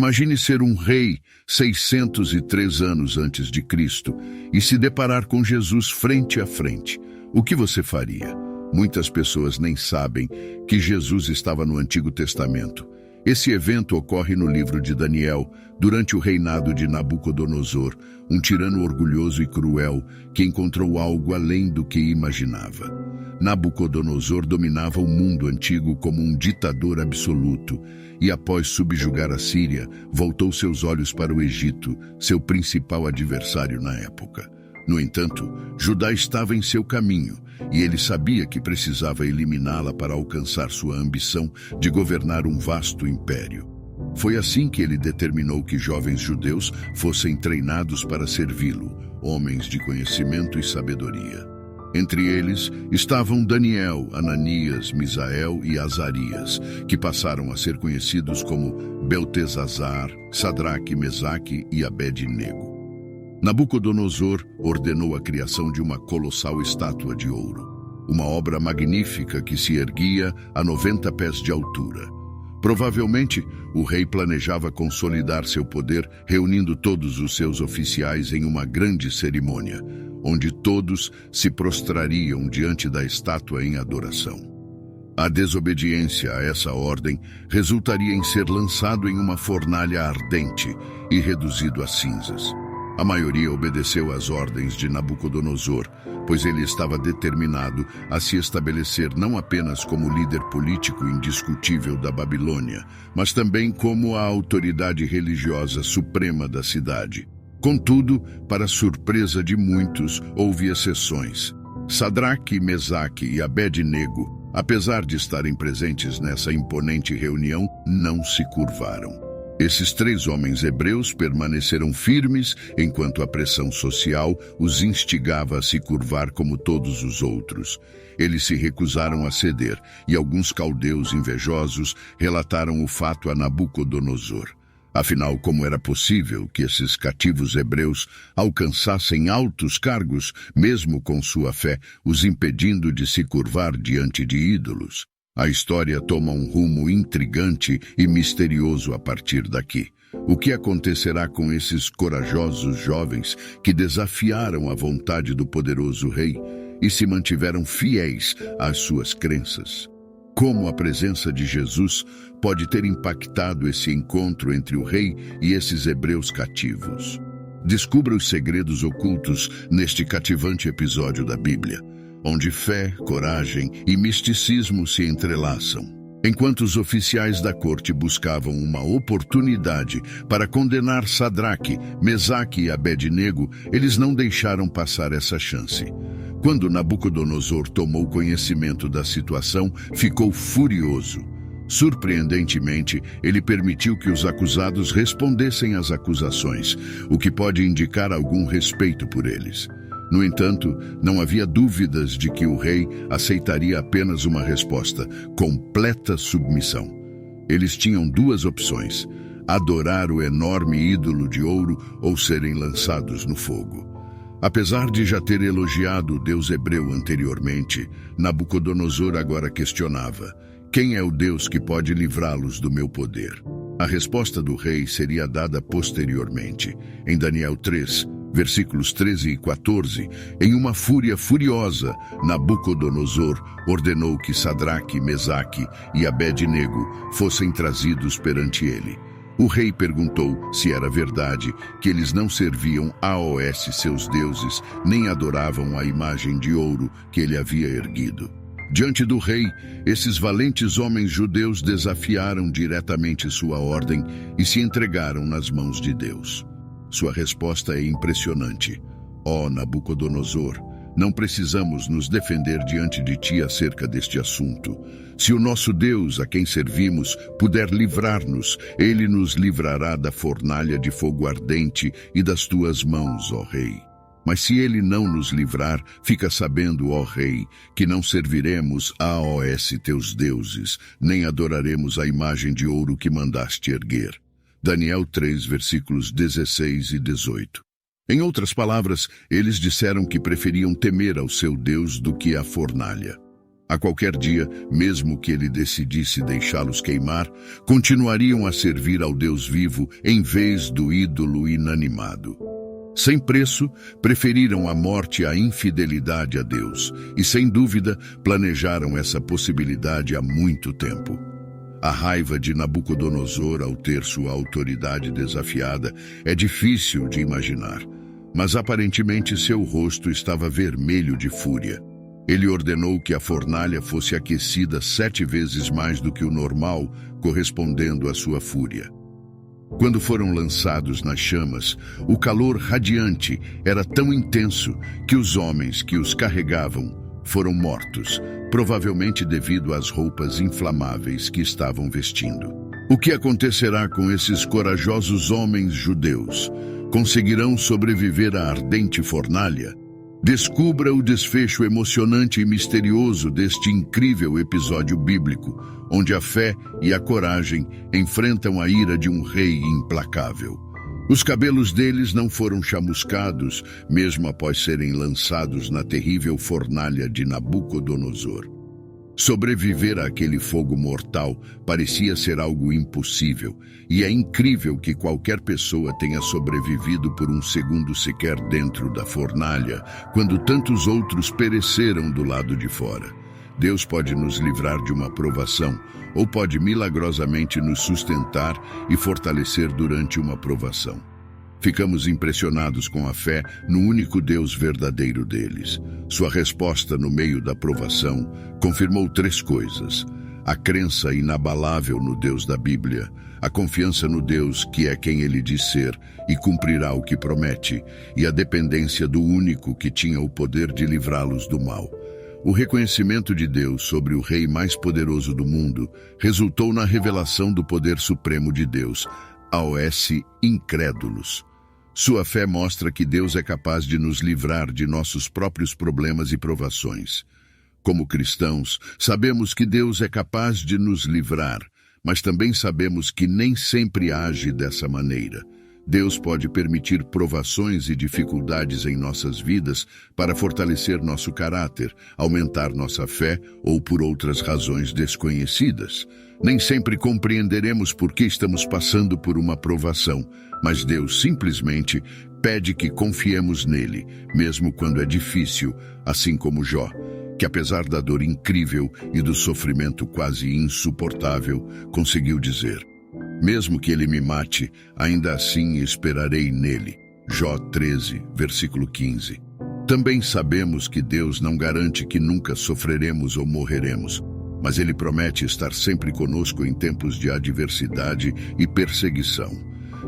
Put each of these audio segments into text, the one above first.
Imagine ser um rei 603 anos antes de Cristo e se deparar com Jesus frente a frente. O que você faria? Muitas pessoas nem sabem que Jesus estava no Antigo Testamento. Esse evento ocorre no livro de Daniel, durante o reinado de Nabucodonosor, um tirano orgulhoso e cruel que encontrou algo além do que imaginava. Nabucodonosor dominava o mundo antigo como um ditador absoluto e, após subjugar a Síria, voltou seus olhos para o Egito, seu principal adversário na época. No entanto, Judá estava em seu caminho e ele sabia que precisava eliminá-la para alcançar sua ambição de governar um vasto império. Foi assim que ele determinou que jovens judeus fossem treinados para servi-lo, homens de conhecimento e sabedoria. Entre eles estavam Daniel, Ananias, Misael e Azarias, que passaram a ser conhecidos como Beltesazar, Sadraque, Mesaque e Abed-nego. Nabucodonosor ordenou a criação de uma colossal estátua de ouro, uma obra magnífica que se erguia a 90 pés de altura. Provavelmente, o rei planejava consolidar seu poder reunindo todos os seus oficiais em uma grande cerimônia, onde todos se prostrariam diante da estátua em adoração. A desobediência a essa ordem resultaria em ser lançado em uma fornalha ardente e reduzido a cinzas. A maioria obedeceu às ordens de Nabucodonosor, pois ele estava determinado a se estabelecer não apenas como líder político indiscutível da Babilônia, mas também como a autoridade religiosa suprema da cidade. Contudo, para surpresa de muitos, houve exceções. Sadraque, Mesaque e Abed-nego, apesar de estarem presentes nessa imponente reunião, não se curvaram. Esses 3 homens hebreus permaneceram firmes enquanto a pressão social os instigava a se curvar como todos os outros. Eles se recusaram a ceder e alguns caldeus invejosos relataram o fato a Nabucodonosor. Afinal, como era possível que esses cativos hebreus alcançassem altos cargos, mesmo com sua fé, os impedindo de se curvar diante de ídolos? A história toma um rumo intrigante e misterioso a partir daqui. O que acontecerá com esses corajosos jovens que desafiaram a vontade do poderoso rei e se mantiveram fiéis às suas crenças? Como a presença de Jesus pode ter impactado esse encontro entre o rei e esses hebreus cativos? Descubra os segredos ocultos neste cativante episódio da Bíblia, onde fé, coragem e misticismo se entrelaçam. Enquanto os oficiais da corte buscavam uma oportunidade para condenar Sadraque, Mesaque e Abed-nego, eles não deixaram passar essa chance. Quando Nabucodonosor tomou conhecimento da situação, ficou furioso. Surpreendentemente, ele permitiu que os acusados respondessem às acusações, o que pode indicar algum respeito por eles. No entanto, não havia dúvidas de que o rei aceitaria apenas uma resposta: completa submissão. Eles tinham 2 opções: adorar o enorme ídolo de ouro ou serem lançados no fogo. Apesar de já ter elogiado o Deus hebreu anteriormente, Nabucodonosor agora questionava: quem é o Deus que pode livrá-los do meu poder? A resposta do rei seria dada posteriormente. Em Daniel 3, versículos 13 e 14, em uma fúria furiosa, Nabucodonosor ordenou que Sadraque, Mesaque e Abed-nego fossem trazidos perante ele. O rei perguntou se era verdade que eles não serviam aos seus deuses, nem adoravam a imagem de ouro que ele havia erguido. Diante do rei, esses valentes homens judeus desafiaram diretamente sua ordem e se entregaram nas mãos de Deus. Sua resposta é impressionante. Ó Nabucodonosor, não precisamos nos defender diante de ti acerca deste assunto. Se o nosso Deus, a quem servimos, puder livrar-nos, ele nos livrará da fornalha de fogo ardente e das tuas mãos, ó rei. Mas se ele não nos livrar, fica sabendo, ó rei, que não serviremos aos teus deuses, nem adoraremos a imagem de ouro que mandaste erguer. Daniel 3, versículos 16 e 18. Em outras palavras, eles disseram que preferiam temer ao seu Deus do que a fornalha. A qualquer dia, mesmo que ele decidisse deixá-los queimar, continuariam a servir ao Deus vivo em vez do ídolo inanimado. Sem preço, preferiram a morte à infidelidade a Deus e, sem dúvida, planejaram essa possibilidade há muito tempo. A raiva de Nabucodonosor ao ter sua autoridade desafiada é difícil de imaginar, mas aparentemente seu rosto estava vermelho de fúria. Ele ordenou que a fornalha fosse aquecida 7 vezes mais do que o normal, correspondendo à sua fúria. Quando foram lançados nas chamas, o calor radiante era tão intenso que os homens que os carregavam foram mortos, provavelmente devido às roupas inflamáveis que estavam vestindo. O que acontecerá com esses corajosos homens judeus? Conseguirão sobreviver à ardente fornalha? Descubra o desfecho emocionante e misterioso deste incrível episódio bíblico, onde a fé e a coragem enfrentam a ira de um rei implacável. Os cabelos deles não foram chamuscados, mesmo após serem lançados na terrível fornalha de Nabucodonosor. Sobreviver àquele fogo mortal parecia ser algo impossível, e é incrível que qualquer pessoa tenha sobrevivido por um segundo sequer dentro da fornalha, quando tantos outros pereceram do lado de fora. Deus pode nos livrar de uma provação, ou pode milagrosamente nos sustentar e fortalecer durante uma provação. Ficamos impressionados com a fé no único Deus verdadeiro deles. Sua resposta no meio da provação confirmou 3 coisas: a crença inabalável no Deus da Bíblia, a confiança no Deus que é quem ele diz ser e cumprirá o que promete, e a dependência do único que tinha o poder de livrá-los do mal. O reconhecimento de Deus sobre o rei mais poderoso do mundo resultou na revelação do poder supremo de Deus aos incrédulos. Sua fé mostra que Deus é capaz de nos livrar de nossos próprios problemas e provações. Como cristãos, sabemos que Deus é capaz de nos livrar, mas também sabemos que nem sempre age dessa maneira. Deus pode permitir provações e dificuldades em nossas vidas para fortalecer nosso caráter, aumentar nossa fé ou por outras razões desconhecidas. Nem sempre compreenderemos por que estamos passando por uma provação, mas Deus simplesmente pede que confiemos nele, mesmo quando é difícil, assim como Jó, que apesar da dor incrível e do sofrimento quase insuportável, conseguiu dizer: mesmo que ele me mate, ainda assim esperarei nele. Jó 13, versículo 15. Também sabemos que Deus não garante que nunca sofreremos ou morreremos, mas ele promete estar sempre conosco em tempos de adversidade e perseguição.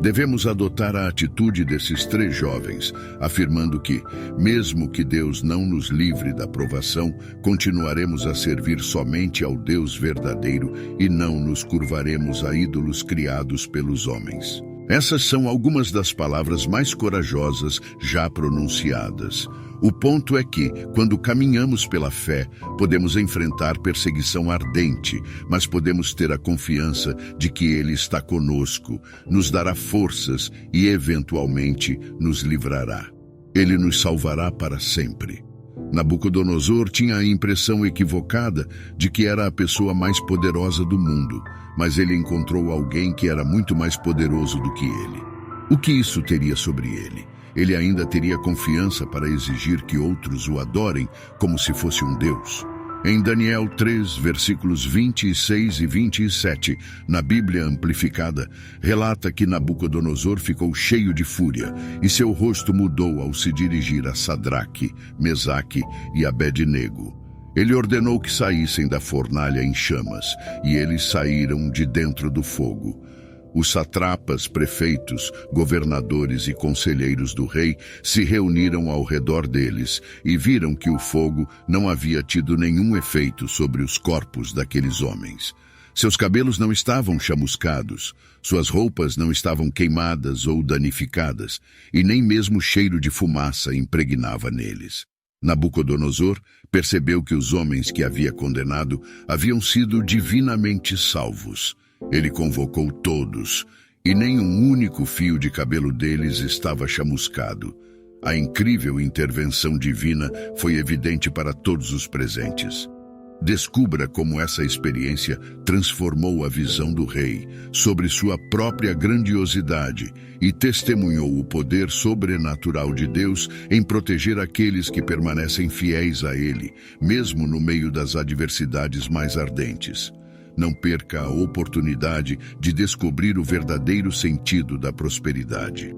Devemos adotar a atitude desses 3 jovens, afirmando que, mesmo que Deus não nos livre da provação, continuaremos a servir somente ao Deus verdadeiro e não nos curvaremos a ídolos criados pelos homens. Essas são algumas das palavras mais corajosas já pronunciadas. O ponto é que, quando caminhamos pela fé, podemos enfrentar perseguição ardente, mas podemos ter a confiança de que Ele está conosco, nos dará forças e, eventualmente, nos livrará. Ele nos salvará para sempre. Nabucodonosor tinha a impressão equivocada de que era a pessoa mais poderosa do mundo, mas ele encontrou alguém que era muito mais poderoso do que ele. O que isso teria sobre ele? Ele ainda teria confiança para exigir que outros o adorem como se fosse um deus. Em Daniel 3, versículos 26 e 27, na Bíblia Amplificada, relata que Nabucodonosor ficou cheio de fúria e seu rosto mudou ao se dirigir a Sadraque, Mesaque e Abednego. Ele ordenou que saíssem da fornalha em chamas, e eles saíram de dentro do fogo. Os satrapas, prefeitos, governadores e conselheiros do rei se reuniram ao redor deles e viram que o fogo não havia tido nenhum efeito sobre os corpos daqueles homens. Seus cabelos não estavam chamuscados, suas roupas não estavam queimadas ou danificadas, e nem mesmo cheiro de fumaça impregnava neles. Nabucodonosor percebeu que os homens que havia condenado haviam sido divinamente salvos. Ele convocou todos, e nem um único fio de cabelo deles estava chamuscado. A incrível intervenção divina foi evidente para todos os presentes. Descubra como essa experiência transformou a visão do rei sobre sua própria grandiosidade e testemunhou o poder sobrenatural de Deus em proteger aqueles que permanecem fiéis a Ele, mesmo no meio das adversidades mais ardentes. Não perca a oportunidade de descobrir o verdadeiro sentido da prosperidade.